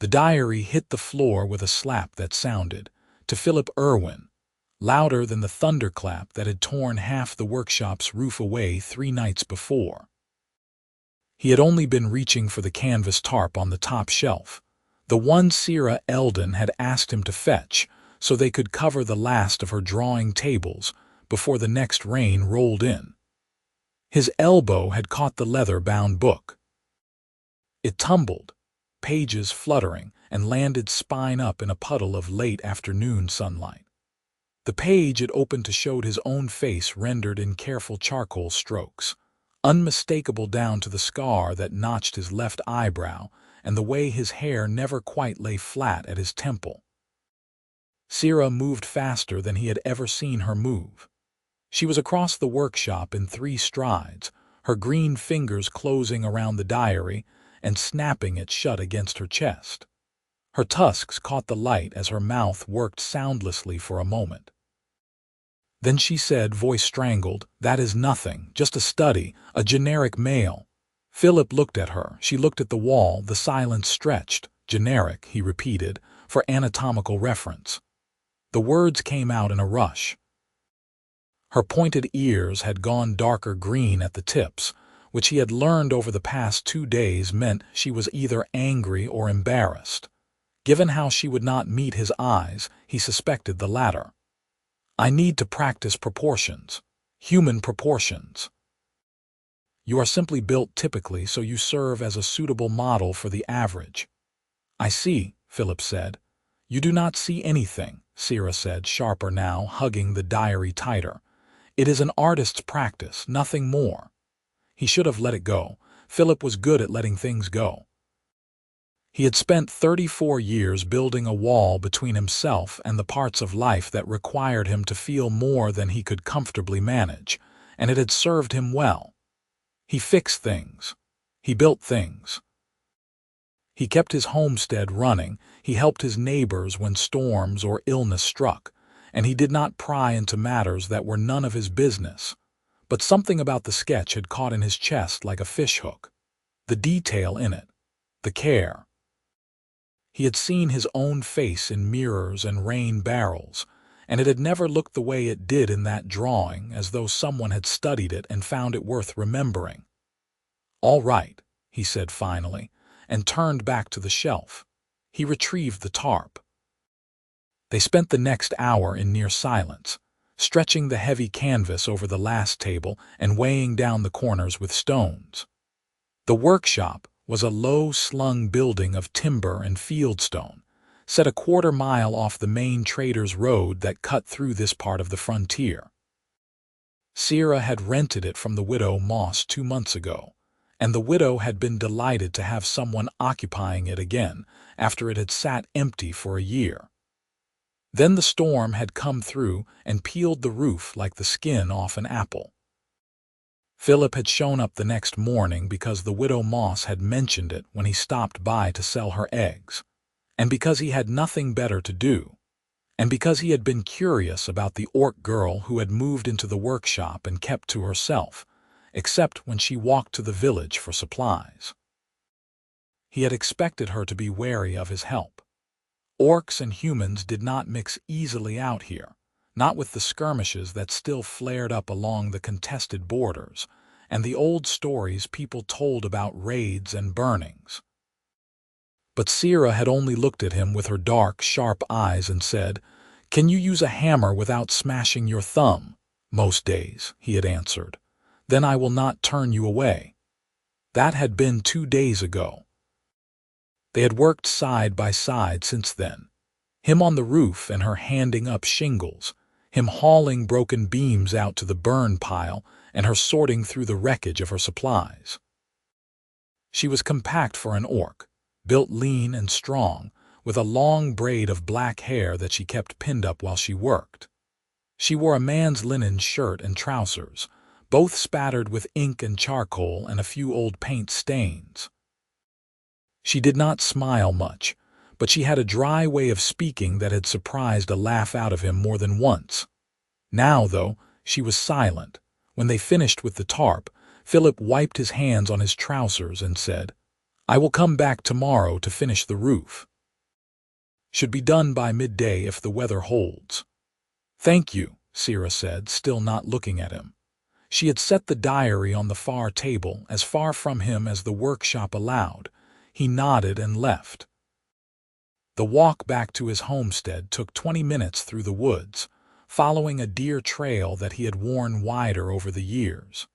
The diary hit the floor with a slap that sounded, to Philip Irwin, louder than the thunderclap that had torn half the workshop's roof away 3 nights before. He had only been reaching for the canvas tarp on the top shelf, the one Sera Elden had asked him to fetch so they could cover the last of her drawing tables before the next rain rolled in. His elbow had caught the leather-bound book. It tumbled, pages fluttering, and landed spine up in a puddle of late-afternoon sunlight. The page it opened to showed his own face rendered in careful charcoal strokes, unmistakable down to the scar that notched his left eyebrow and the way his hair never quite lay flat at his temple. Sera moved faster than he had ever seen her move. She was across the workshop in 3 strides, her green fingers closing around the diary and snapping it shut against her chest. Her tusks caught the light as her mouth worked soundlessly for a moment. Then she said, voice strangled, "That is nothing, just a study, a generic mail." Philip looked at her. She looked at the wall. The silence stretched. "Generic," he repeated, for anatomical reference. The words came out in a rush. Her pointed ears had gone darker green at the tips, which he had learned over the past 2 days meant she was either angry or embarrassed. Given how she would not meet his eyes, he suspected the latter. "I need to practice proportions. Human proportions. You are simply built typically, so you serve as a suitable model for the average." "I see," Philip said. "You do not see anything," Sera said, sharper now, hugging the diary tighter. "It is an artist's practice, nothing more." He should have let it go. Philip was good at letting things go. He had spent 34 years building a wall between himself and the parts of life that required him to feel more than he could comfortably manage, and it had served him well. He fixed things. He built things. He kept his homestead running, he helped his neighbors when storms or illness struck, and he did not pry into matters that were none of his business. But something about the sketch had caught in his chest like a fishhook. The detail in it. The care. He had seen his own face in mirrors and rain barrels, and it had never looked the way it did in that drawing, as though someone had studied it and found it worth remembering. "All right," he said finally, and turned back to the shelf. He retrieved the tarp. They spent the next hour in near silence, stretching the heavy canvas over the last table and weighing down the corners with stones. The workshop was a low-slung building of timber and fieldstone, set a 1/4 mile off the main traders' road that cut through this part of the frontier. Sera had rented it from the widow Moss 2 months ago, and the widow had been delighted to have someone occupying it again after it had sat empty for a year. Then the storm had come through and peeled the roof like the skin off an apple. Philip had shown up the next morning because the widow Moss had mentioned it when he stopped by to sell her eggs, and because he had nothing better to do, and because he had been curious about the orc girl who had moved into the workshop and kept to herself, except when she walked to the village for supplies. He had expected her to be wary of his help. Orcs and humans did not mix easily out here, not with the skirmishes that still flared up along the contested borders, and the old stories people told about raids and burnings. But Sera had only looked at him with her dark, sharp eyes and said, "Can you use a hammer without smashing your thumb?" "Most days," he had answered. "Then I will not turn you away." That had been 2 days ago. They had worked side by side since then, him on the roof and her handing up shingles, him hauling broken beams out to the burn pile and her sorting through the wreckage of her supplies. She was compact for an orc, built lean and strong, with a long braid of black hair that she kept pinned up while she worked. She wore a man's linen shirt and trousers, both spattered with ink and charcoal and a few old paint stains. She did not smile much, but she had a dry way of speaking that had surprised a laugh out of him more than once. Now, though, she was silent. When they finished with the tarp, Philip wiped his hands on his trousers and said, "I will come back tomorrow to finish the roof." Should be done by midday if the weather holds. Thank you, Sera said, still not looking at him. She had set the diary on the far table, as far from him as the workshop allowed. He nodded and left. The walk back to his homestead took 20 minutes through the woods, following a deer trail that he had worn wider over the years.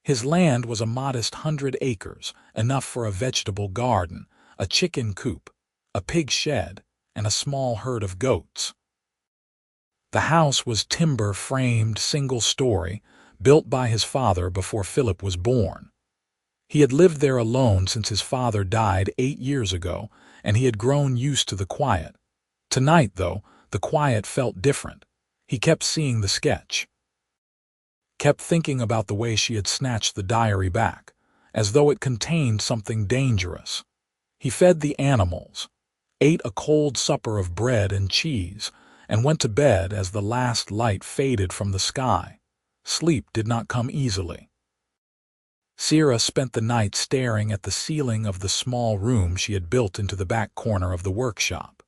His land was a modest 100 acres, enough for a vegetable garden, a chicken coop, a pig shed, and a small herd of goats. The house was timber-framed, single-story, built by his father before Philip was born. He had lived there alone since his father died 8 years ago, and he had grown used to the quiet. Tonight, though, the quiet felt different. He kept seeing the sketch, kept thinking about the way she had snatched the diary back, as though it contained something dangerous. He fed the animals, ate a cold supper of bread and cheese, and went to bed as the last light faded from the sky. Sleep did not come easily. Sera spent the night staring at the ceiling of the small room she had built into the back corner of the workshop.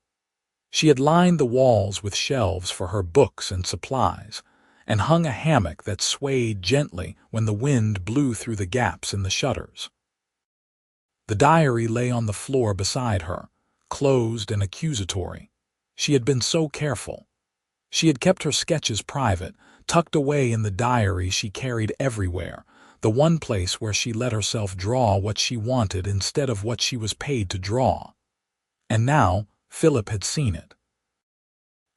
She had lined the walls with shelves for her books and supplies, and hung a hammock that swayed gently when the wind blew through the gaps in the shutters. The diary lay on the floor beside her, closed and accusatory. She had been so careful. She had kept her sketches private, tucked away in the diary she carried everywhere, the one place where she let herself draw what she wanted instead of what she was paid to draw. And now Philip had seen it.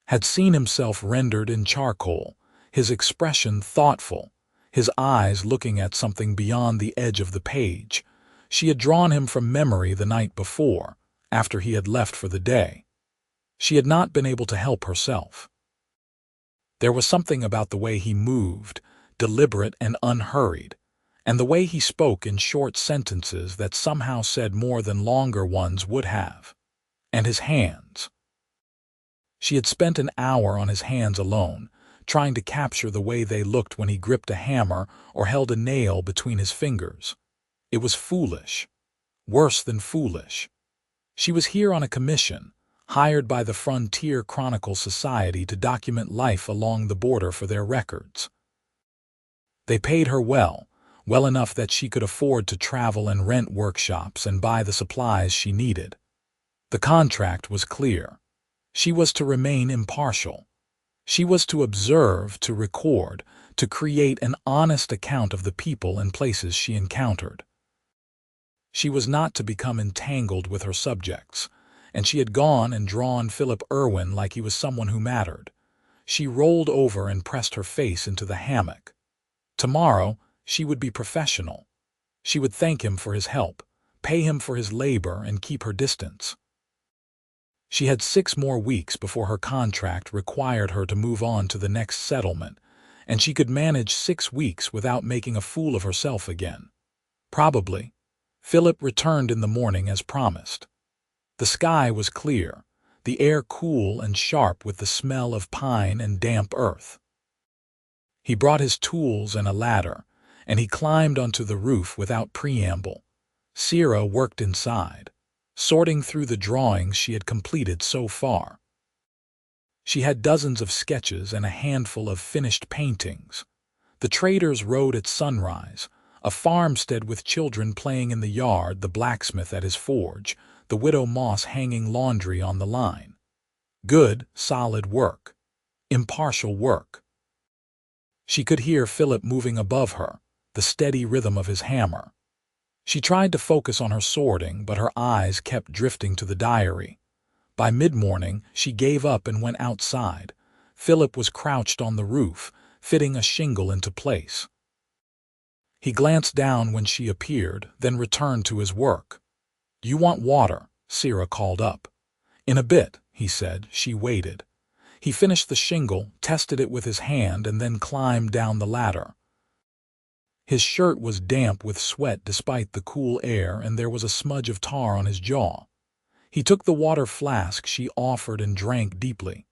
Had seen himself rendered in charcoal, his expression thoughtful, his eyes looking at something beyond the edge of the page. She had drawn him from memory the night before, after he had left for the day. She had not been able to help herself. There was something about the way he moved, deliberate and unhurried, and the way he spoke in short sentences that somehow said more than longer ones would have. And his hands. She had spent an hour on his hands alone, trying to capture the way they looked when he gripped a hammer or held a nail between his fingers. It was foolish. Worse than foolish. She was here on a commission, hired by the Frontier Chronicle Society to document life along the border for their records. They paid her well enough that she could afford to travel and rent workshops and buy the supplies she needed. The contract was clear. She was to remain impartial. She was to observe, to record, to create an honest account of the people and places she encountered. She was not to become entangled with her subjects, and she had gone and drawn Philip Irwin like he was someone who mattered. She rolled over and pressed her face into the hammock. Tomorrow, she would be professional. She would thank him for his help, pay him for his labor, and keep her distance. She had 6 more weeks before her contract required her to move on to the next settlement, and she could manage 6 weeks without making a fool of herself again. Probably. Philip returned in the morning as promised. The sky was clear, the air cool and sharp with the smell of pine and damp earth. He brought his tools and a ladder, and he climbed onto the roof without preamble. Sera worked inside, sorting through the drawings she had completed so far. She had dozens of sketches and a handful of finished paintings. The traders rode at sunrise, a farmstead with children playing in the yard, the blacksmith at his forge, the widow Moss hanging laundry on the line. Good, solid work. Impartial work. She could hear Philip moving above her, the steady rhythm of his hammer. She tried to focus on her sorting, but her eyes kept drifting to the diary. By mid-morning, she gave up and went outside. Philip was crouched on the roof, fitting a shingle into place. He glanced down when she appeared, then returned to his work. "You want water?" Sera called up. "In a bit," he said. She waited. He finished the shingle, tested it with his hand, and then climbed down the ladder. His shirt was damp with sweat despite the cool air, and there was a smudge of tar on his jaw. He took the water flask she offered and drank deeply.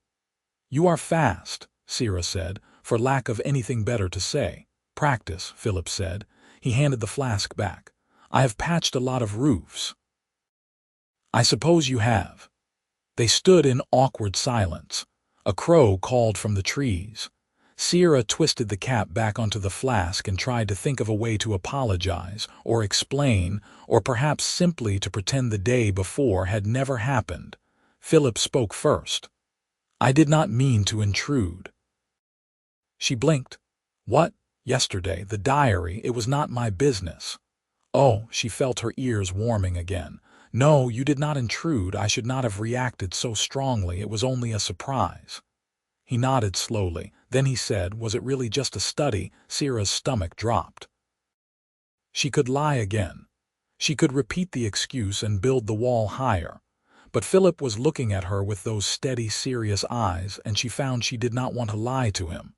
"You are fast," Sera said, for lack of anything better to say. "Practice," Philip said. He handed the flask back. "I have patched a lot of roofs." "I suppose you have." They stood in awkward silence. A crow called from the trees. Sera twisted the cap back onto the flask and tried to think of a way to apologize, or explain, or perhaps simply to pretend the day before had never happened. Philip spoke first. "I did not mean to intrude." She blinked. "What? Yesterday, the diary, it was not my business." Oh, she felt her ears warming again. "No, you did not intrude. I should not have reacted so strongly. It was only a surprise." He nodded slowly. Then he said, "Was it really just a study?" Sera's stomach dropped. She could lie again. She could repeat the excuse and build the wall higher. But Philip was looking at her with those steady, serious eyes, and she found she did not want to lie to him.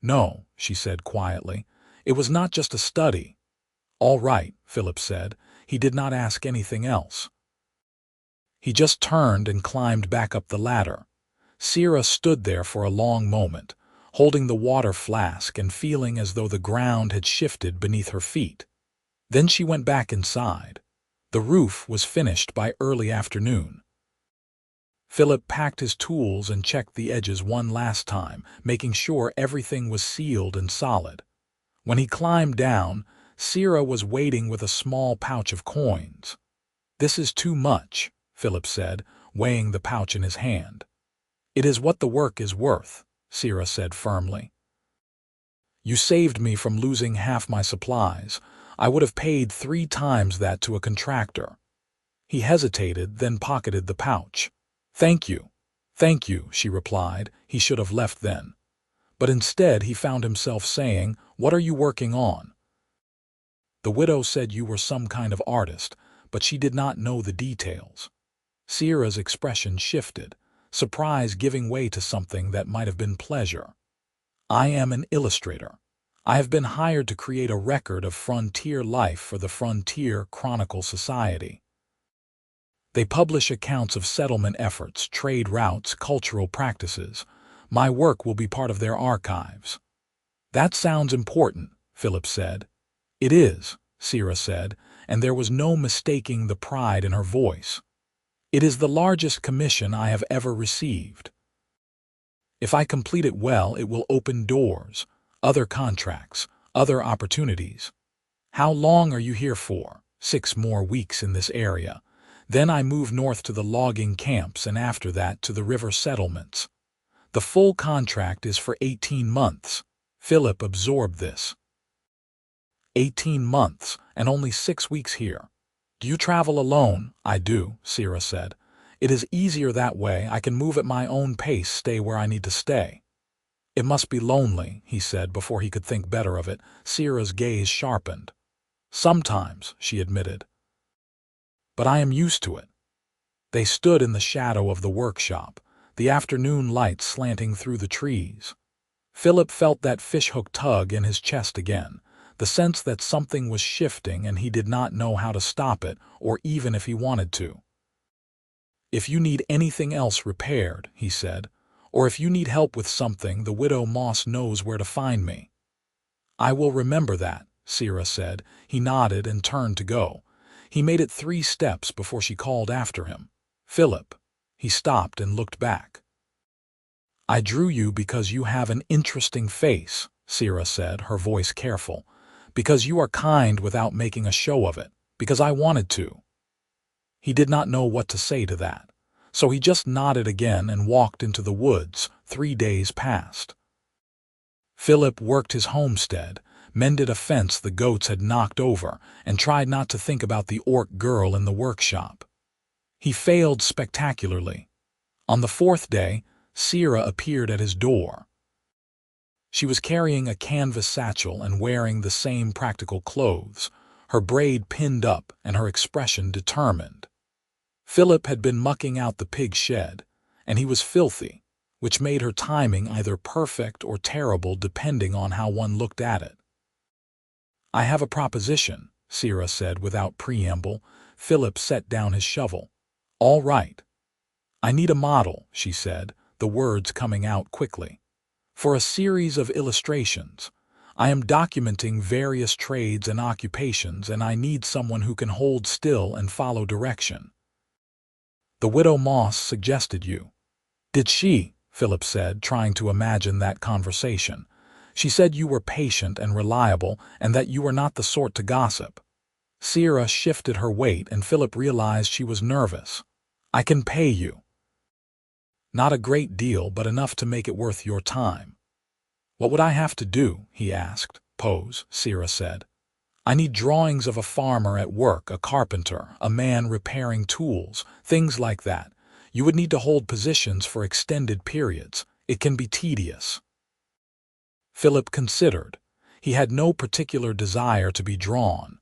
"No," she said quietly. "It was not just a study." "All right," Philip said. He did not ask anything else. He just turned and climbed back up the ladder. Sera stood there for a long moment, holding the water flask and feeling as though the ground had shifted beneath her feet. Then she went back inside. The roof was finished by early afternoon. Philip packed his tools and checked the edges one last time, making sure everything was sealed and solid. When he climbed down, Sera was waiting with a small pouch of coins. "This is too much," Philip said, weighing the pouch in his hand. "It is what the work is worth," Sera said firmly. "You saved me from losing half my supplies. I would have paid 3 times that to a contractor." He hesitated, then pocketed the pouch. "Thank you. Thank you," she replied. He should have left then. But instead he found himself saying, "What are you working on?" "The widow said you were some kind of artist, but she did not know the details." Sera's expression shifted, surprise giving way to something that might have been pleasure. "I am an illustrator. I have been hired to create a record of frontier life for the Frontier Chronicle Society. They publish accounts of settlement efforts, trade routes, cultural practices. My work will be part of their archives." "That sounds important," Philip said. "It is," Sera said, and there was no mistaking the pride in her voice. "It is the largest commission I have ever received. If I complete it well, it will open doors, other contracts, other opportunities. How long are you here for?" 6 more weeks in this area. Then I move north to the logging camps and after that to the river settlements. The full contract is for 18 months. Philip absorbed this. 18 months, and only 6 weeks here. "Do you travel alone?" "I do," Sera said. "It is easier that way. I can move at my own pace, stay where I need to stay." "It must be lonely," he said before he could think better of it. Sera's gaze sharpened. "Sometimes," she admitted. "But I am used to it." They stood in the shadow of the workshop, the afternoon light slanting through the trees. Philip felt that fishhook tug in his chest again, the sense that something was shifting and he did not know how to stop it, or even if he wanted to. "If you need anything else repaired," he said, "or if you need help with something, the widow Moss knows where to find me." "I will remember that," Sera said. He nodded and turned to go. He made it 3 steps before she called after him. "Philip." He stopped and looked back. "I drew you because you have an interesting face," Sera said, her voice careful. "Because you are kind without making a show of it. Because I wanted to." He did not know what to say to that, so he just nodded again and walked into the woods. 3 days passed. Philip worked his homestead, mended a fence the goats had knocked over, and tried not to think about the orc girl in the workshop. He failed spectacularly. On the 4th day, Sera appeared at his door. She was carrying a canvas satchel and wearing the same practical clothes, her braid pinned up and her expression determined. Philip had been mucking out the pig shed, and he was filthy, which made her timing either perfect or terrible depending on how one looked at it. "I have a proposition," Sera said without preamble. Philip set down his shovel. "All right." "I need a model," she said, the words coming out quickly. "For a series of illustrations. I am documenting various trades and occupations, and I need someone who can hold still and follow direction." The widow Moss suggested you. Did she? Philip said, trying to imagine that conversation. She said you were patient and reliable and that you were not the sort to gossip. Sera shifted her weight and Philip realized she was nervous. I can pay you. Not a great deal, but enough to make it worth your time. What would I have to do? He asked. Pose, Sera said. I need drawings of a farmer at work, a carpenter, a man repairing tools, things like that. You would need to hold positions for extended periods. It can be tedious. Philip considered. He had no particular desire to be drawn,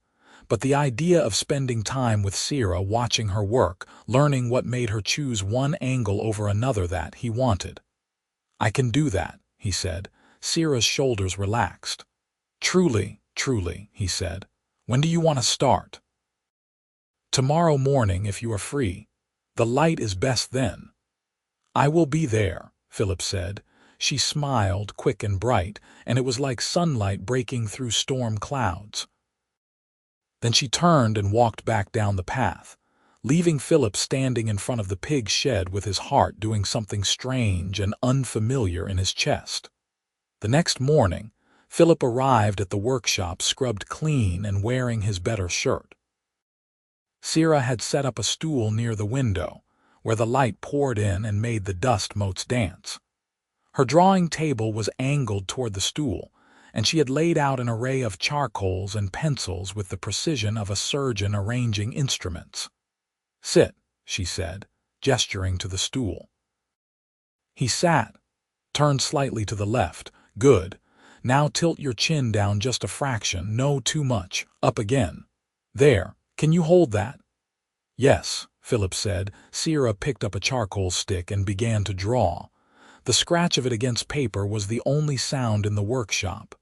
but the idea of spending time with Sera, watching her work, learning what made her choose one angle over another, that he wanted. I can do that, he said. Sera's shoulders relaxed. Truly, he said. When do you want to start? Tomorrow morning, if you are free. The light is best then. I will be there, Philip said. She smiled, quick and bright, and it was like sunlight breaking through storm clouds. Then she turned and walked back down the path, leaving Philip standing in front of the pig shed with his heart doing something strange and unfamiliar in his chest. The next morning, Philip arrived at the workshop scrubbed clean and wearing his better shirt. Sera had set up a stool near the window, where the light poured in and made the dust motes dance. Her drawing table was angled toward the stool, and she had laid out an array of charcoals and pencils with the precision of a surgeon arranging instruments. Sit, she said, gesturing to the stool. He sat, turned slightly to the left. Good. Now tilt your chin down just a fraction, no too much, up again. There, can you hold that? Yes, Philip said. Sera picked up a charcoal stick and began to draw. The scratch of it against paper was the only sound in the workshop.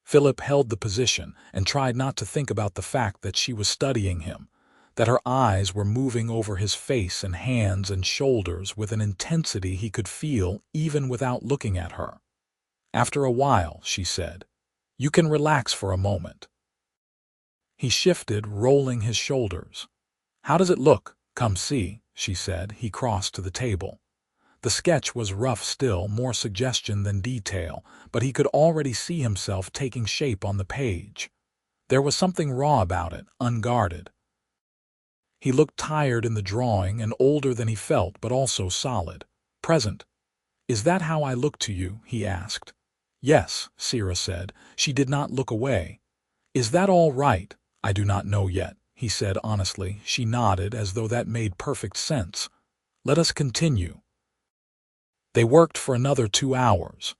Philip held the position and tried not to think about the fact that she was studying him, that her eyes were moving over his face and hands and shoulders with an intensity he could feel even without looking at her. After a while, she said, you can relax for a moment. He shifted, rolling his shoulders. How does it look? Come see, she said. He crossed to the table. The sketch was rough still, more suggestion than detail, but he could already see himself taking shape on the page. There was something raw about it, unguarded. He looked tired in the drawing and older than he felt, but also solid, present. Is that how I look to you? He asked. Yes, Sera said. She did not look away. Is that all right? I do not know yet, he said honestly. She nodded as though that made perfect sense. Let us continue. They worked for another 2 hours.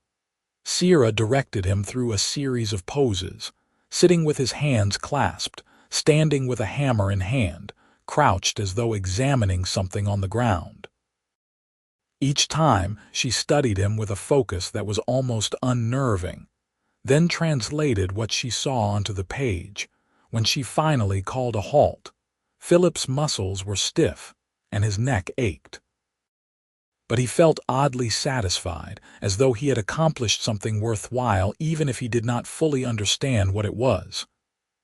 Sera directed him through a series of poses, sitting with his hands clasped, standing with a hammer in hand, crouched as though examining something on the ground. Each time, she studied him with a focus that was almost unnerving, then translated what she saw onto the page. When she finally called a halt, Philip's muscles were stiff and his neck ached. But he felt oddly satisfied, as though he had accomplished something worthwhile even if he did not fully understand what it was.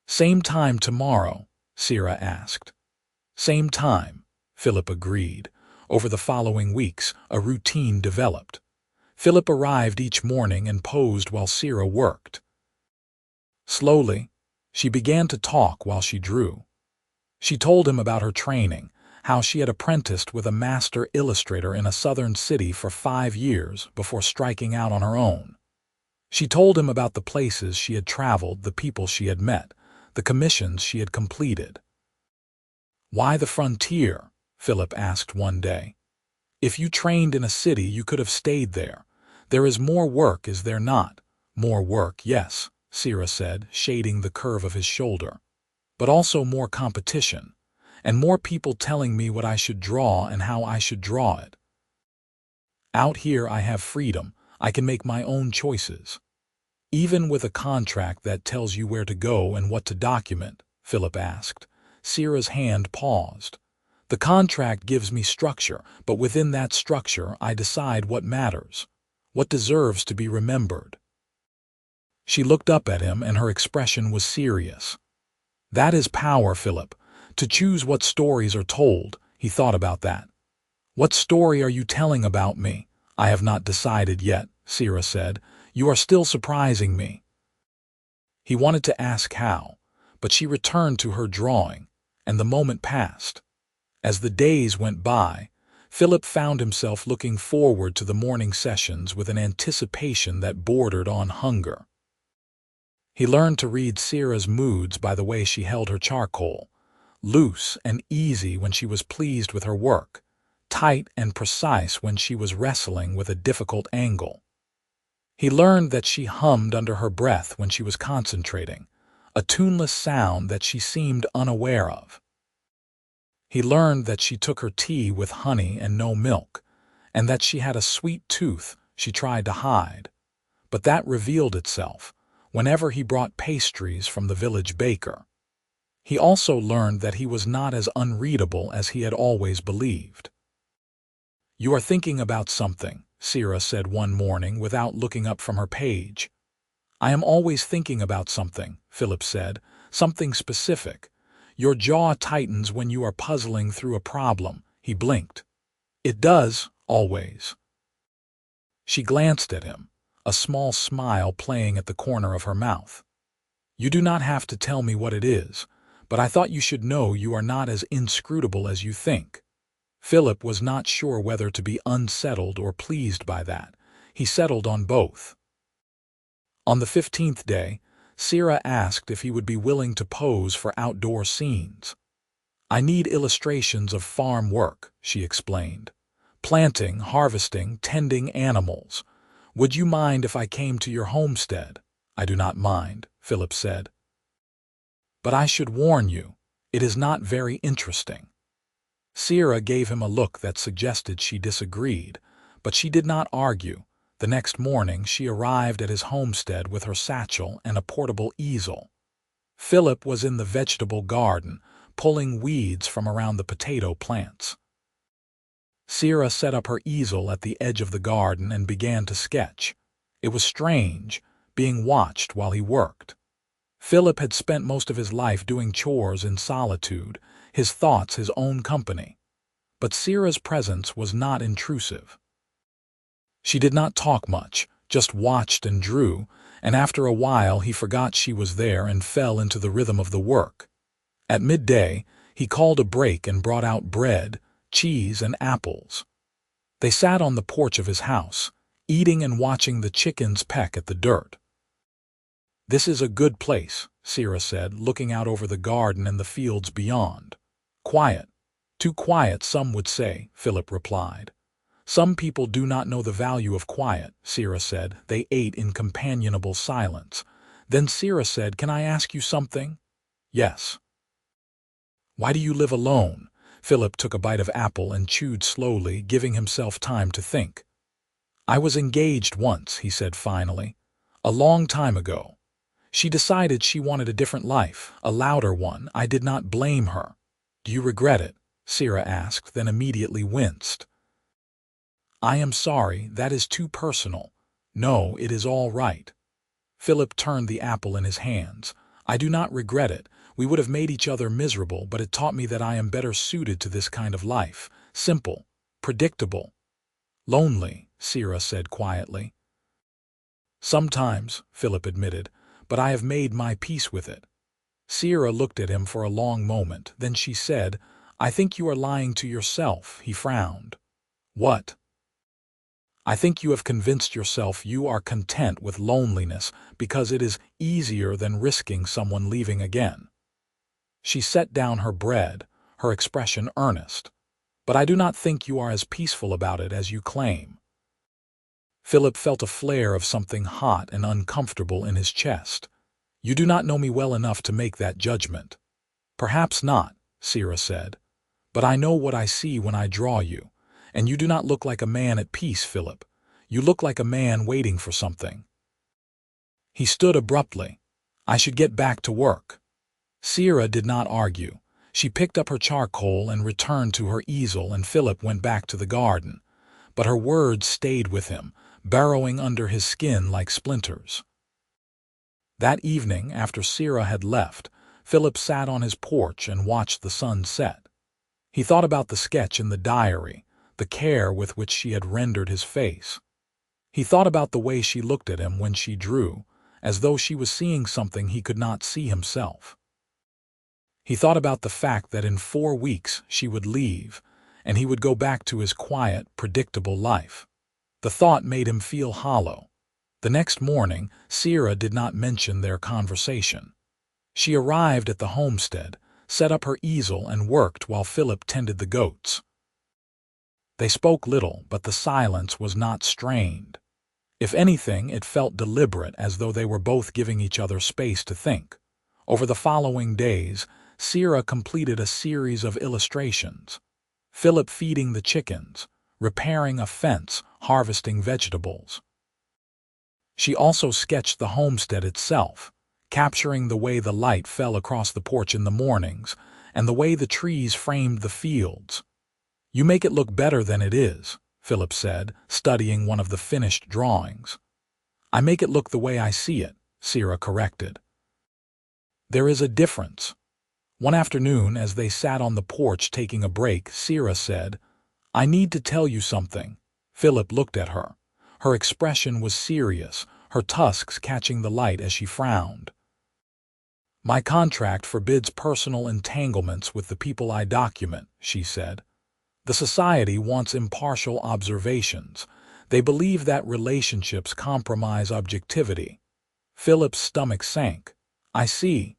Same time tomorrow? Sera asked. Same time, Philip agreed. Over the following weeks, a routine developed. Philip arrived each morning and posed while Sera worked. Slowly, she began to talk while she drew. She told him about her training, how she had apprenticed with a master illustrator in a southern city for 5 years before striking out on her own. She told him about the places she had traveled, the people she had met, the commissions she had completed. Why the frontier? Philip asked one day. If you trained in a city, you could have stayed there. There is more work, is there not? More work, yes, Sera said, shading the curve of his shoulder. But also more competition, and more people telling me what I should draw and how I should draw it. Out here I have freedom. I can make my own choices. Even with a contract that tells you where to go and what to document, Philip asked. Sera's hand paused. The contract gives me structure, but within that structure I decide what matters, what deserves to be remembered. She looked up at him and her expression was serious. That is power, Philip. To choose what stories are told, He thought about that. "What story are you telling about me?" "I have not decided yet," Sera said. "You are still surprising me." He wanted to ask how, but she returned to her drawing, and the moment passed. As the days went by, Philip found himself looking forward to the morning sessions with an anticipation that bordered on hunger. He learned to read Sera's moods by the way she held her charcoal, loose and easy when she was pleased with her work, tight and precise when she was wrestling with a difficult angle. He learned that she hummed under her breath when she was concentrating, a tuneless sound that she seemed unaware of. He learned that she took her tea with honey and no milk, and that she had a sweet tooth she tried to hide, but that revealed itself whenever he brought pastries from the village baker. He also learned that he was not as unreadable as he had always believed. "You are thinking about something," Sera said one morning without looking up from her page. "I am always thinking about something," Philip said, "something specific. Your jaw tightens when you are puzzling through a problem." He blinked. "It does, always." She glanced at him, a small smile playing at the corner of her mouth. "You do not have to tell me what it is, but I thought you should know you are not as inscrutable as you think." Philip was not sure whether to be unsettled or pleased by that. He settled on both. On the 15th day, Sera asked if he would be willing to pose for outdoor scenes. "I need illustrations of farm work," she explained. "Planting, harvesting, tending animals. Would you mind if I came to your homestead?" "I do not mind," Philip said. "But I should warn you, it is not very interesting." Sera gave him a look that suggested she disagreed, but she did not argue. The next morning she arrived at his homestead with her satchel and a portable easel. Philip was in the vegetable garden, pulling weeds from around the potato plants. Sera set up her easel at the edge of the garden and began to sketch. It was strange, being watched while he worked. Philip had spent most of his life doing chores in solitude, his thoughts his own company. But Sera's presence was not intrusive. She did not talk much, just watched and drew, and after a while he forgot she was there and fell into the rhythm of the work. At midday, he called a break and brought out bread, cheese, and apples. They sat on the porch of his house, eating and watching the chickens peck at the dirt. "This is a good place," Sera said, looking out over the garden and the fields beyond. "Quiet. Too quiet, some would say," Philip replied. "Some people do not know the value of quiet," Sera said. They ate in companionable silence. Then Sera said, "Can I ask you something?" "Yes." "Why do you live alone?" Philip took a bite of apple and chewed slowly, giving himself time to think. "I was engaged once," he said finally. "A long time ago. She decided she wanted a different life, a louder one. I did not blame her." "Do you regret it?" Sera asked, then immediately winced. "I am sorry, that is too personal." "No, it is all right." Philip turned the apple in his hands. "I do not regret it. We would have made each other miserable, but it taught me that I am better suited to this kind of life. Simple, predictable." "Lonely," Sera said quietly. "Sometimes," Philip admitted, "but I have made my peace with it." Sera looked at him for a long moment. Then she said, "I think you are lying to yourself." He frowned. "What?" "I think you have convinced yourself you are content with loneliness because it is easier than risking someone leaving again." She set down her bread, her expression earnest. "But I do not think you are as peaceful about it as you claim." Philip felt a flare of something hot and uncomfortable in his chest. "You do not know me well enough to make that judgment." "Perhaps not," Sera said. "But I know what I see when I draw you. And you do not look like a man at peace, Philip. You look like a man waiting for something." He stood abruptly. "I should get back to work." Sera did not argue. She picked up her charcoal and returned to her easel, and Philip went back to the garden. But her words stayed with him, burrowing under his skin like splinters. That evening, after Sera had left, Philip sat on his porch and watched the sun set. He thought about the sketch in the diary, the care with which she had rendered his face. He thought about the way she looked at him when she drew, as though she was seeing something he could not see himself. He thought about the fact that in 4 weeks she would leave, and he would go back to his quiet, predictable life. The thought made him feel hollow. The next morning, Sera did not mention their conversation. She arrived at the homestead, set up her easel and worked while Philip tended the goats. They spoke little, but the silence was not strained. If anything, it felt deliberate, as though they were both giving each other space to think. Over the following days, Sera completed a series of illustrations. Philip feeding the chickens, repairing a fence, harvesting vegetables. She also sketched the homestead itself, capturing the way the light fell across the porch in the mornings and the way the trees framed the fields. "You make it look better than it is," Philip said, studying one of the finished drawings. "I make it look the way I see it," Sera corrected. "There is a difference." One afternoon, as they sat on the porch taking a break, Sera said, "I need to tell you something." Philip looked at her. Her expression was serious, her tusks catching the light as she frowned. "My contract forbids personal entanglements with the people I document," she said. "The society wants impartial observations. They believe that relationships compromise objectivity." Philip's stomach sank. "I see."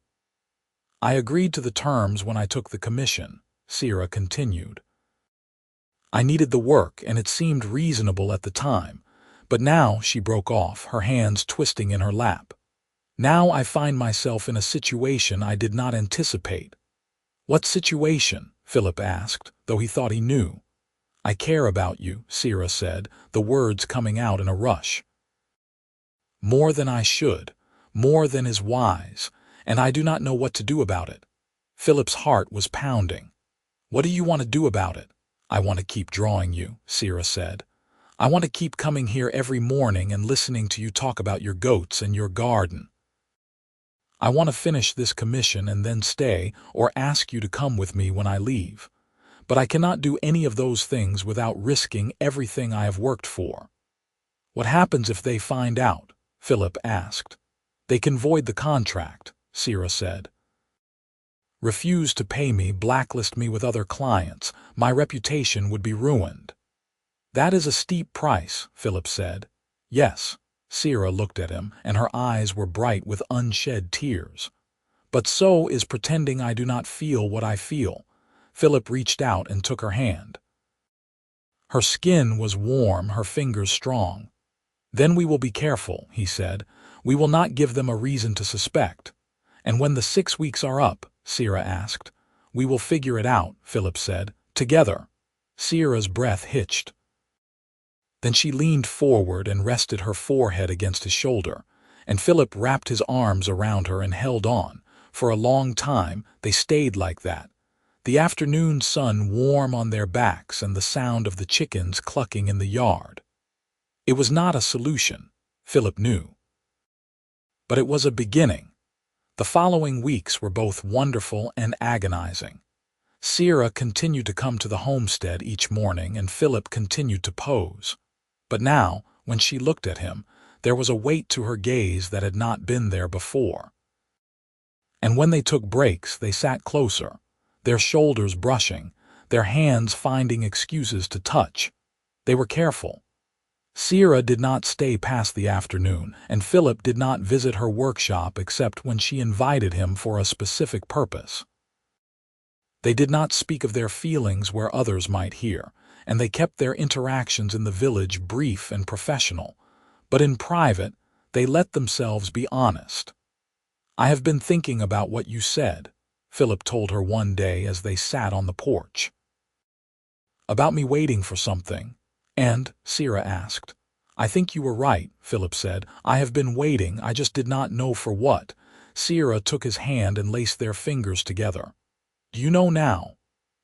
"I agreed to the terms when I took the commission," Sera continued. "I needed the work, and it seemed reasonable at the time. But now," she broke off, her hands twisting in her lap, "now I find myself in a situation I did not anticipate." "What situation?" Philip asked, though he thought he knew. "I care about you," Sera said, the words coming out in a rush. "More than I should, more than is wise, and I do not know what to do about it." Philip's heart was pounding. "What do you want to do about it?" "I want to keep drawing you," Sera said. "I want to keep coming here every morning and listening to you talk about your goats and your garden. I want to finish this commission and then stay, or ask you to come with me when I leave. But I cannot do any of those things without risking everything I have worked for." "What happens if they find out?" Philip asked. "They can void the contract," Sera said. "Refuse to pay me, blacklist me with other clients. My reputation would be ruined." "That is a steep price," Philip said. "Yes." Sera looked at him, and her eyes were bright with unshed tears. "But so is pretending I do not feel what I feel." Philip reached out and took her hand. Her skin was warm, her fingers strong. "Then we will be careful," he said. "We will not give them a reason to suspect." "And when the 6 weeks are up?" Sera asked. "We will figure it out," Philip said. "Together." Sera's breath hitched. Then she leaned forward and rested her forehead against his shoulder, and Philip wrapped his arms around her and held on. For a long time, they stayed like that. The afternoon sun warm on their backs and the sound of the chickens clucking in the yard. It was not a solution, Philip knew. But it was a beginning. The following weeks were both wonderful and agonizing. Sera continued to come to the homestead each morning, and Philip continued to pose. But now, when she looked at him, there was a weight to her gaze that had not been there before. And when they took breaks, they sat closer, their shoulders brushing, their hands finding excuses to touch. They were careful. Sera did not stay past the afternoon, and Philip did not visit her workshop except when she invited him for a specific purpose. They did not speak of their feelings where others might hear, and they kept their interactions in the village brief and professional. But in private, they let themselves be honest. "I have been thinking about what you said," Philip told her one day as they sat on the porch. "About me waiting for something." "And?" Sera asked. "I think you were right," Philip said. "I have been waiting, I just did not know for what." Sera took his hand and laced their fingers together. "Do you know now?"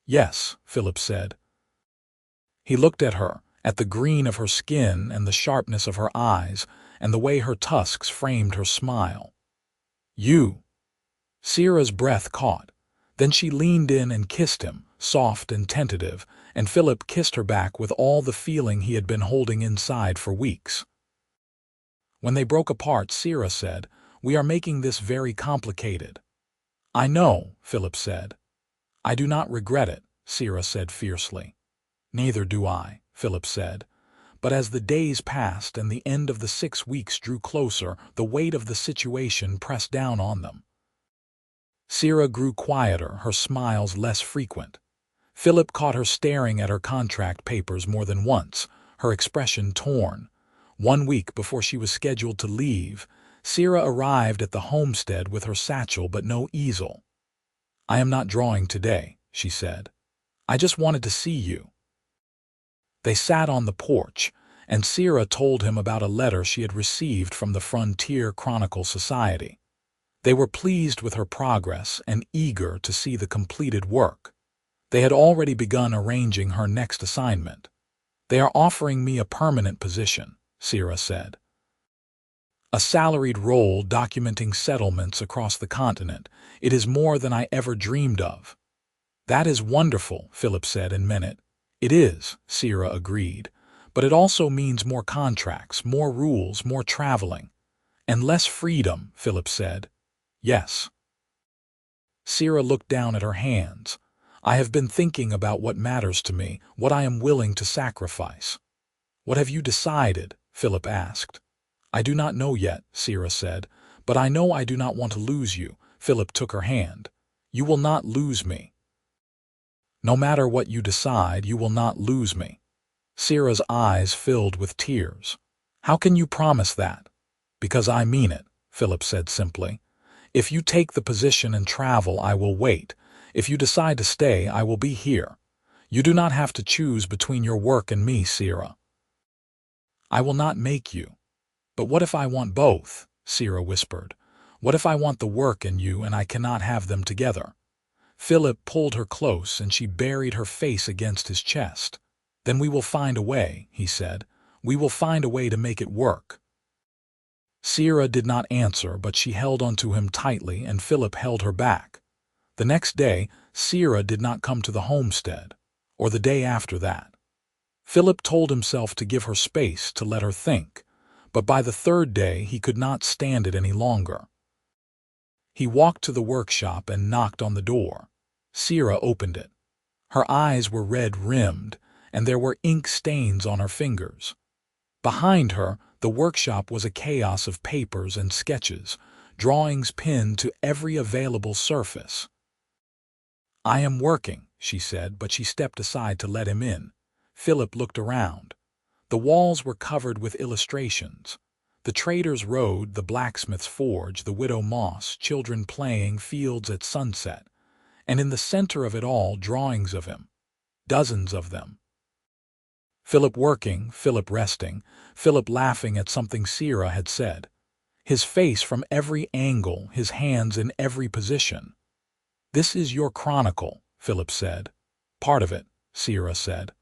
"Yes," Philip said. He looked at her, at the green of her skin and the sharpness of her eyes, and the way her tusks framed her smile. "You." Sera's breath caught. Then she leaned in and kissed him, soft and tentative, and Philip kissed her back with all the feeling he had been holding inside for weeks. When they broke apart, Sera said, "We are making this very complicated." "I know," Philip said. "I do not regret it," Sera said fiercely. "Neither do I," Philip said. But as the days passed and the end of the 6 weeks drew closer, the weight of the situation pressed down on them. Sera grew quieter, her smiles less frequent. Philip caught her staring at her contract papers more than once, her expression torn. 1 week before she was scheduled to leave, Sera arrived at the homestead with her satchel but no easel. "I am not drawing today," she said. "I just wanted to see you." They sat on the porch, and Sera told him about a letter she had received from the Frontier Chronicle Society. They were pleased with her progress and eager to see the completed work. They had already begun arranging her next assignment. "They are offering me a permanent position," Sera said. "A salaried role documenting settlements across the continent. It is more than I ever dreamed of." "That is wonderful," Philip said and meant it. "It is," Sera agreed. "But it also means more contracts, more rules, more traveling." "And less freedom," Philip said. "Yes." Sera looked down at her hands. "I have been thinking about what matters to me, what I am willing to sacrifice." "What have you decided?" Philip asked. "I do not know yet," Sera said, "but I know I do not want to lose you." Philip took her hand. "You will not lose me. No matter what you decide, you will not lose me." Sera's eyes filled with tears. "How can you promise that?" "Because I mean it," Philip said simply. "If you take the position and travel, I will wait. If you decide to stay, I will be here. You do not have to choose between your work and me, Sera." "I will not make you." "But what if I want both?" Sera whispered. "What if I want the work and you and I cannot have them together?" Philip pulled her close and she buried her face against his chest. "Then we will find a way," he said. "We will find a way to make it work." Sera did not answer, but she held onto him tightly and Philip held her back. The next day, Sera did not come to the homestead, or the day after that. Philip told himself to give her space, to let her think, but by the 3rd day he could not stand it any longer. He walked to the workshop and knocked on the door. Sera opened it. Her eyes were red-rimmed, and there were ink stains on her fingers. Behind her, the workshop was a chaos of papers and sketches, drawings pinned to every available surface. "I am working," she said, but she stepped aside to let him in. Philip looked around. The walls were covered with illustrations. The trader's road, the blacksmith's forge, the widow moss, children playing, fields at sunset. And in the center of it all, drawings of him. Dozens of them. Philip working, Philip resting, Philip laughing at something Sera had said. His face from every angle, his hands in every position. "This is your chronicle," Philip said. "Part of it," Sera said.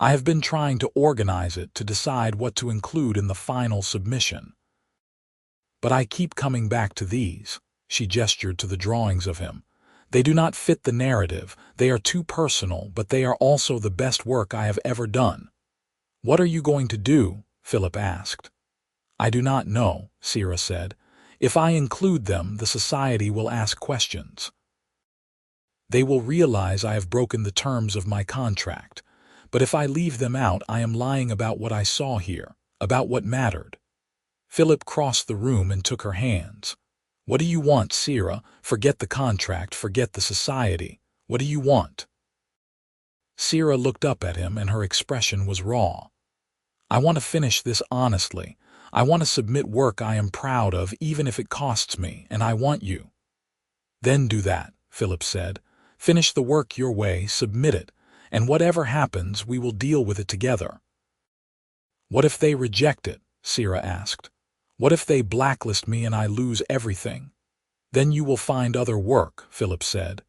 "I have been trying to organize it, to decide what to include in the final submission. But I keep coming back to these." She gestured to the drawings of him. "They do not fit the narrative, they are too personal, but they are also the best work I have ever done." "What are you going to do?" Philip asked. "I do not know," Sera said. "If I include them, the society will ask questions. They will realize I have broken the terms of my contract. But if I leave them out, I am lying about what I saw here, about what mattered." Philip crossed the room and took her hands. "What do you want, Sera? Forget the contract, forget the society. What do you want?" Sera looked up at him and her expression was raw. "I want to finish this honestly. I want to submit work I am proud of, even if it costs me, and I want you." "Then do that," Philip said. "Finish the work your way, submit it, and whatever happens, we will deal with it together." "What if they reject it?" Sera asked. "What if they blacklist me and I lose everything?" "Then you will find other work," Philip said.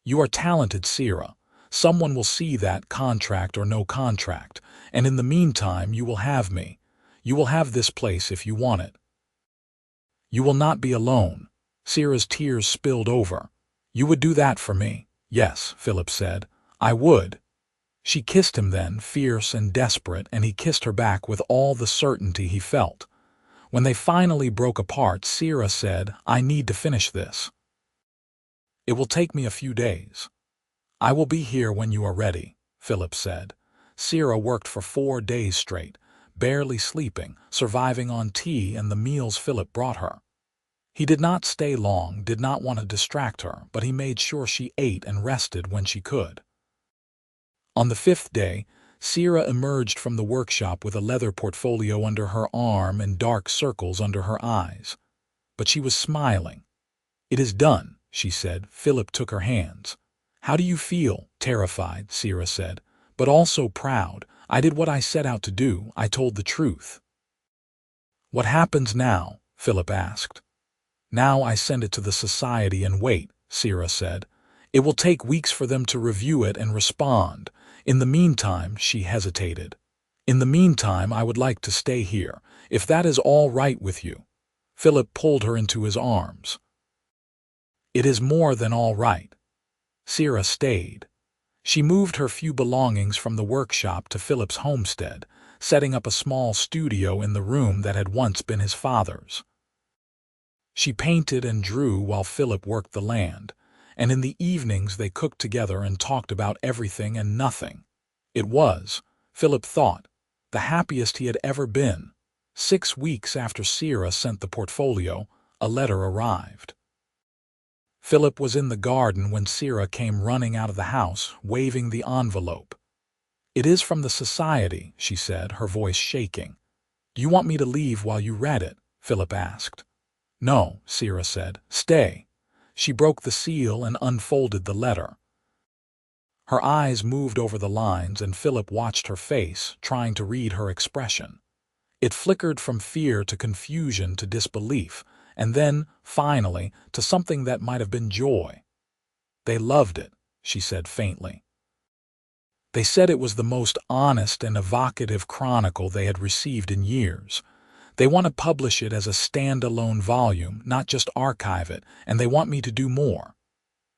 "You are talented, Sera. Someone will see that, contract or no contract, and in the meantime you will have me. You will have this place if you want it. You will not be alone." Sera's tears spilled over. "You would do that for me?" "Yes," Philip said. I would. She kissed him then, fierce and desperate, and he kissed her back with all the certainty he felt. When they finally broke apart, Sera said, "I need to finish this. It will take me a few days." "I will be here when you are ready," Philip said. Sera worked for 4 days straight, barely sleeping, surviving on tea and the meals Philip brought her. He did not stay long, did not want to distract her, but he made sure she ate and rested when she could. On the 5th day, Sera emerged from the workshop with a leather portfolio under her arm and dark circles under her eyes. But she was smiling. "It is done," she said. Philip took her hands. "How do you feel?" "Terrified," Sera said, "but also proud. I did what I set out to do. I told the truth." "What happens now?" Philip asked. "Now I send it to the society and wait," Sera said. "It will take weeks for them to review it and respond. In the meantime," she hesitated. "In the meantime, I would like to stay here, if that is all right with you." Philip pulled her into his arms. "It is more than all right." Sera stayed. She moved her few belongings from the workshop to Philip's homestead, setting up a small studio in the room that had once been his father's. She painted and drew while Philip worked the land, and in the evenings they cooked together and talked about everything and nothing. It was, Philip thought, the happiest he had ever been. 6 weeks after Sera sent the portfolio, a letter arrived. Philip was in the garden when Sera came running out of the house, waving the envelope. "It is from the society," she said, her voice shaking. "Do you want me to leave while you read it?" Philip asked. "No," Sera said. "Stay." She broke the seal and unfolded the letter. Her eyes moved over the lines, and Philip watched her face, trying to read her expression. It flickered from fear to confusion to disbelief, and then, finally, to something that might have been joy. "They loved it," she said faintly. "They said it was the most honest and evocative chronicle they had received in years. They want to publish it as a stand-alone volume, not just archive it, and they want me to do more."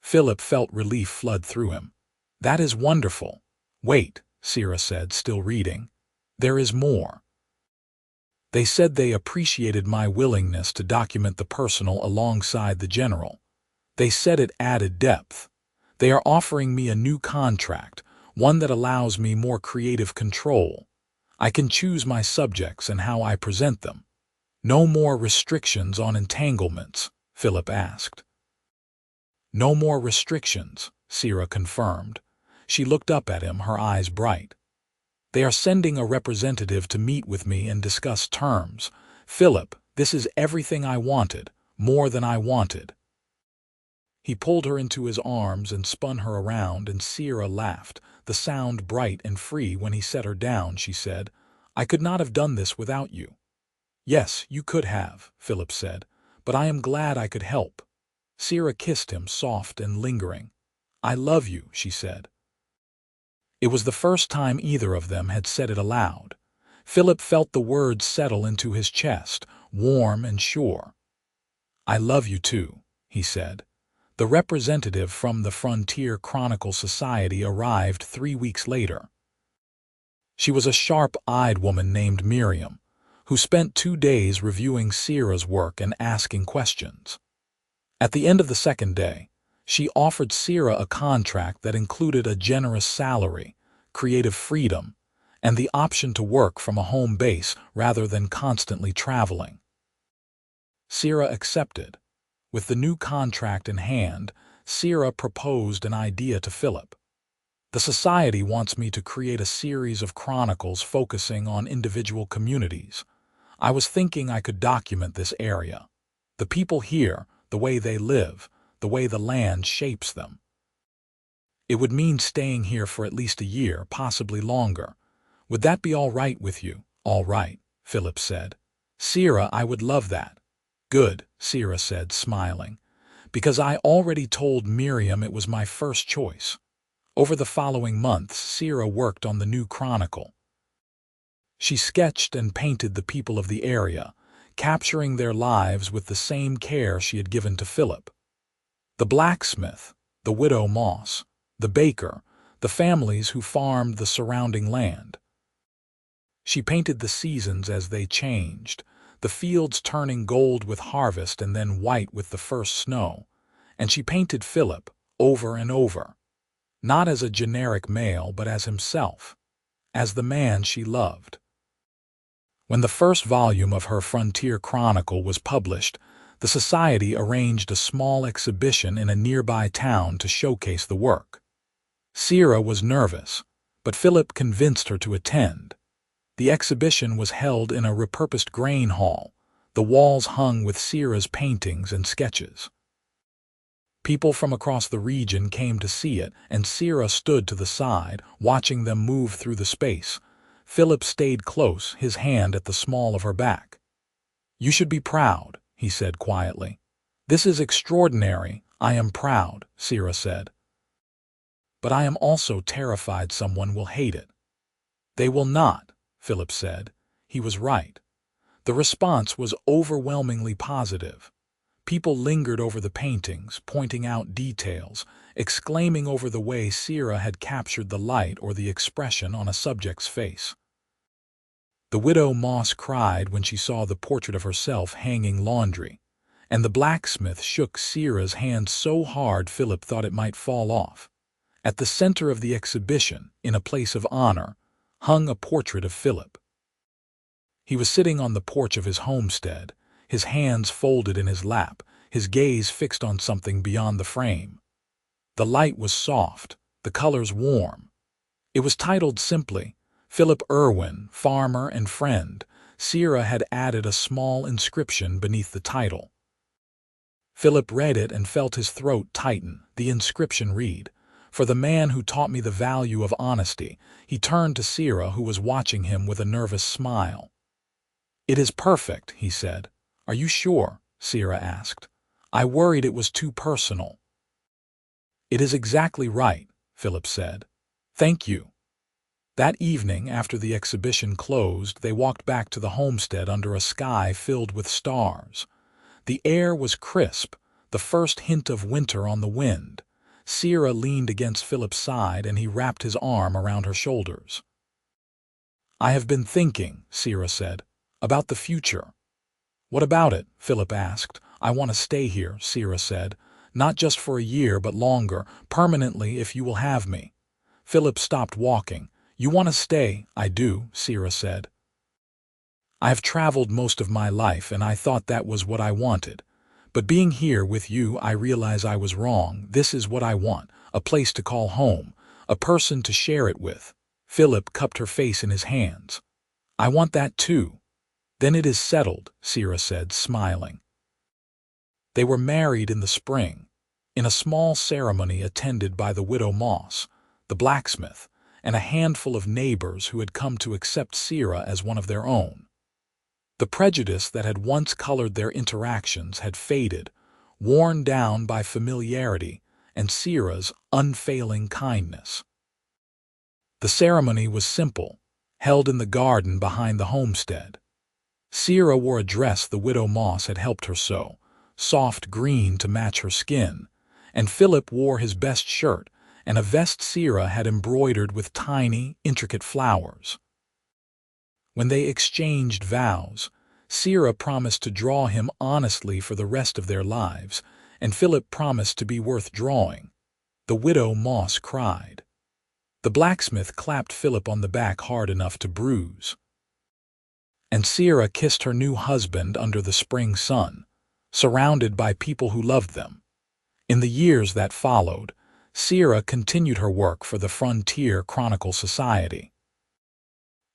Philip felt relief flood through him. "That is wonderful." "Wait," Sera said, still reading. "There is more. They said they appreciated my willingness to document the personal alongside the general. They said it added depth. They are offering me a new contract, one that allows me more creative control. I can choose my subjects and how I present them." "No more restrictions on entanglements?" Philip asked. "No more restrictions," Sera confirmed. She looked up at him, her eyes bright. "They are sending a representative to meet with me and discuss terms. Philip, this is everything I wanted, more than I wanted." He pulled her into his arms and spun her around, and Sera laughed, the sound bright and free. "When he set her down, she said, 'I could not have done this without you.' "Yes, you could have," Philip said, "but I am glad I could help." Sera kissed him, soft and lingering. "I love you," she said. It was the first time either of them had said it aloud. Philip felt the words settle into his chest, warm and sure. "I love you too," he said. The representative from the Frontier Chronicle Society arrived 3 weeks later. She was a sharp-eyed woman named Miriam, who spent 2 days reviewing Sera's work and asking questions. At the end of the 2nd day, she offered Sera a contract that included a generous salary, creative freedom, and the option to work from a home base rather than constantly traveling. Sera accepted. With the new contract in hand, Sera proposed an idea to Philip. "The society wants me to create a series of chronicles focusing on individual communities. I was thinking I could document this area. The people here, the way they live, the way the land shapes them. It would mean staying here for at least a year, possibly longer. Would that be all right with you?" "All right," Philip said. "Sera, I would love that." "Good," Sera said, smiling, "because I already told Miriam it was my first choice." Over the following months, Sera worked on the new chronicle. She sketched and painted the people of the area, capturing their lives with the same care she had given to Philip. The blacksmith, the widow Moss, the baker, the families who farmed the surrounding land. She painted the seasons as they changed, the fields turning gold with harvest and then white with the first snow, and she painted Philip over and over, not as a generic male but as himself, as the man she loved. When the first volume of her Frontier Chronicle was published, the Society arranged a small exhibition in a nearby town to showcase the work. Sera was nervous, but Philip convinced her to attend. The exhibition was held in a repurposed grain hall, the walls hung with Sera's paintings and sketches. People from across the region came to see it, and Sera stood to the side, watching them move through the space. Philip stayed close, his hand at the small of her back. "You should be proud," he said quietly. "This is extraordinary. I am proud," Sera said. "But I am also terrified someone will hate it." "They will not," Philip said. He was right. The response was overwhelmingly positive. People lingered over the paintings, pointing out details, exclaiming over the way Sera had captured the light or the expression on a subject's face. The widow Moss cried when she saw the portrait of herself hanging laundry, and the blacksmith shook Sera's hand so hard Philip thought it might fall off. At the center of the exhibition, in a place of honor, hung a portrait of Philip. He was sitting on the porch of his homestead, his hands folded in his lap, his gaze fixed on something beyond the frame. The light was soft, the colors warm. It was titled simply, "Philip Irwin, Farmer and Friend." Sera had added a small inscription beneath the title. Philip read it and felt his throat tighten. The inscription read, "For the man who taught me the value of honesty." He turned to Sera, who was watching him with a nervous smile. "It is perfect," he said. "Are you sure?" Sera asked. "I worried it was too personal." "It is exactly right," Philip said. "Thank you." That evening, after the exhibition closed, they walked back to the homestead under a sky filled with stars. The air was crisp, the first hint of winter on the wind. Sera leaned against Philip's side and he wrapped his arm around her shoulders. "I have been thinking," Sera said, "about the future." "What about it?" Philip asked. "I want to stay here," Sera said. "Not just for a year, but longer, permanently if you will have me." Philip stopped walking. "You want to stay?" "I do," Sera said. "I have traveled most of my life, and I thought that was what I wanted. But being here with you, I realize I was wrong. This is what I want, a place to call home, a person to share it with." Philip cupped her face in his hands. "I want that too." "Then it is settled," Sera said, smiling. They were married in the spring, in a small ceremony attended by the widow Moss, the blacksmith, and a handful of neighbors who had come to accept Sera as one of their own. The prejudice that had once colored their interactions had faded, worn down by familiarity and Sera's unfailing kindness. The ceremony was simple, held in the garden behind the homestead. Sera wore a dress the widow Moss had helped her sew, soft green to match her skin, and Philip wore his best shirt and a vest Sera had embroidered with tiny, intricate flowers. When they exchanged vows, Sera promised to draw him honestly for the rest of their lives, and Philip promised to be worth drawing. The widow Moss cried. The blacksmith clapped Philip on the back hard enough to bruise. And Sera kissed her new husband under the spring sun, surrounded by people who loved them. In the years that followed, Sera continued her work for the Frontier Chronicle Society.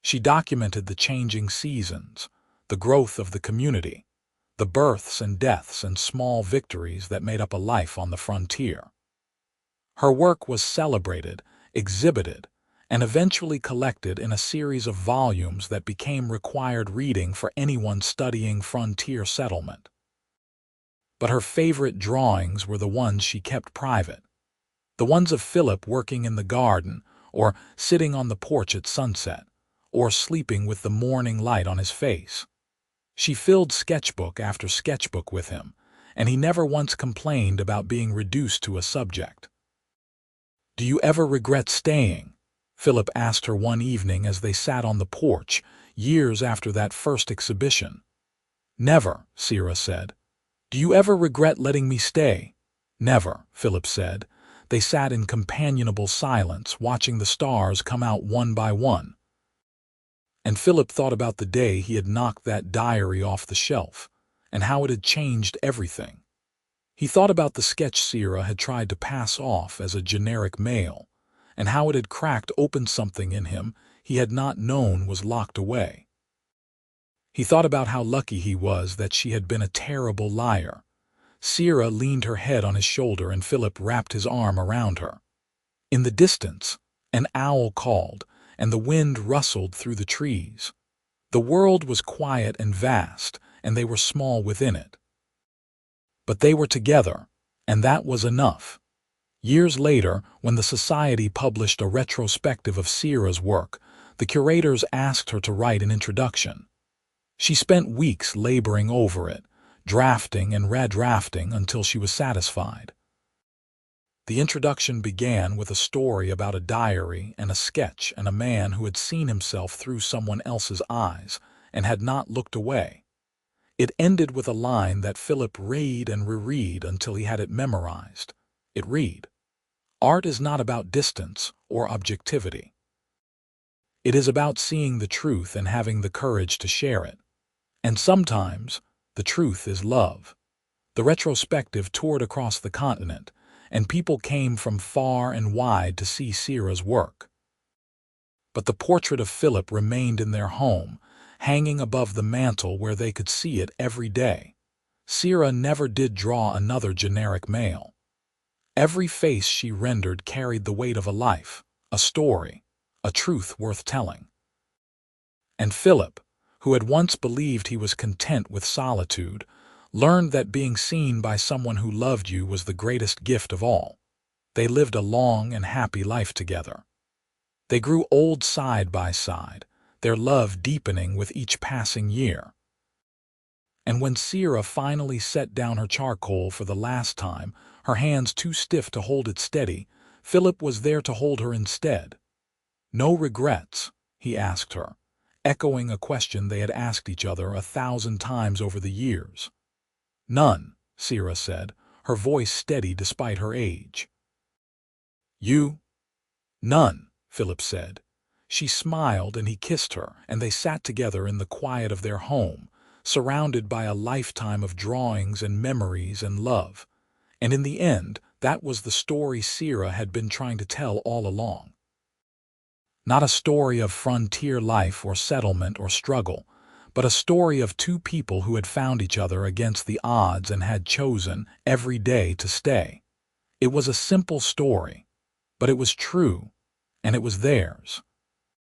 She documented the changing seasons, the growth of the community, the births and deaths and small victories that made up a life on the frontier. Her work was celebrated, exhibited, and eventually collected in a series of volumes that became required reading for anyone studying frontier settlement. But her favorite drawings were the ones she kept private. The ones of Philip working in the garden, or sitting on the porch at sunset, or sleeping with the morning light on his face. She filled sketchbook after sketchbook with him, and he never once complained about being reduced to a subject. "Do you ever regret staying?" Philip asked her one evening as they sat on the porch, years after that first exhibition. "Never," Sera said. "Do you ever regret letting me stay?" "Never," Philip said. They sat in companionable silence, watching the stars come out one by one. And Philip thought about the day he had knocked that diary off the shelf, and how it had changed everything. He thought about the sketch Sera had tried to pass off as a generic mail, and how it had cracked open something in him he had not known was locked away. He thought about how lucky he was that she had been a terrible liar. Sera leaned her head on his shoulder and Philip wrapped his arm around her. In the distance, an owl called, and the wind rustled through the trees. The world was quiet and vast, and they were small within it. But they were together, and that was enough. Years later, when the Society published a retrospective of Sera's work, the curators asked her to write an introduction. She spent weeks laboring over it, drafting and redrafting until she was satisfied. The introduction began with a story about a diary and a sketch and a man who had seen himself through someone else's eyes and had not looked away. It ended with a line that Philip read and reread until he had it memorized. It read, "Art is not about distance or objectivity. It is about seeing the truth and having the courage to share it. And sometimes, the truth is love." The retrospective toured across the continent, and people came from far and wide to see Sera's work. But the portrait of Philip remained in their home, hanging above the mantel where they could see it every day. Sera never did draw another generic male. Every face she rendered carried the weight of a life, a story, a truth worth telling. And Philip, who had once believed he was content with solitude, learned that being seen by someone who loved you was the greatest gift of all. They lived a long and happy life together. They grew old side by side, their love deepening with each passing year. And when Sera finally set down her charcoal for the last time, her hands too stiff to hold it steady, Philip was there to hold her instead. "No regrets?" he asked her, echoing a question they had asked each other 1,000 times over the years. "None," Sera said, her voice steady despite her age. "You?" "None," Philip said. She smiled and he kissed her, and they sat together in the quiet of their home, surrounded by a lifetime of drawings and memories and love. And in the end, that was the story Sera had been trying to tell all along. Not a story of frontier life or settlement or struggle, but a story of two people who had found each other against the odds and had chosen every day to stay. It was a simple story, but it was true, and it was theirs.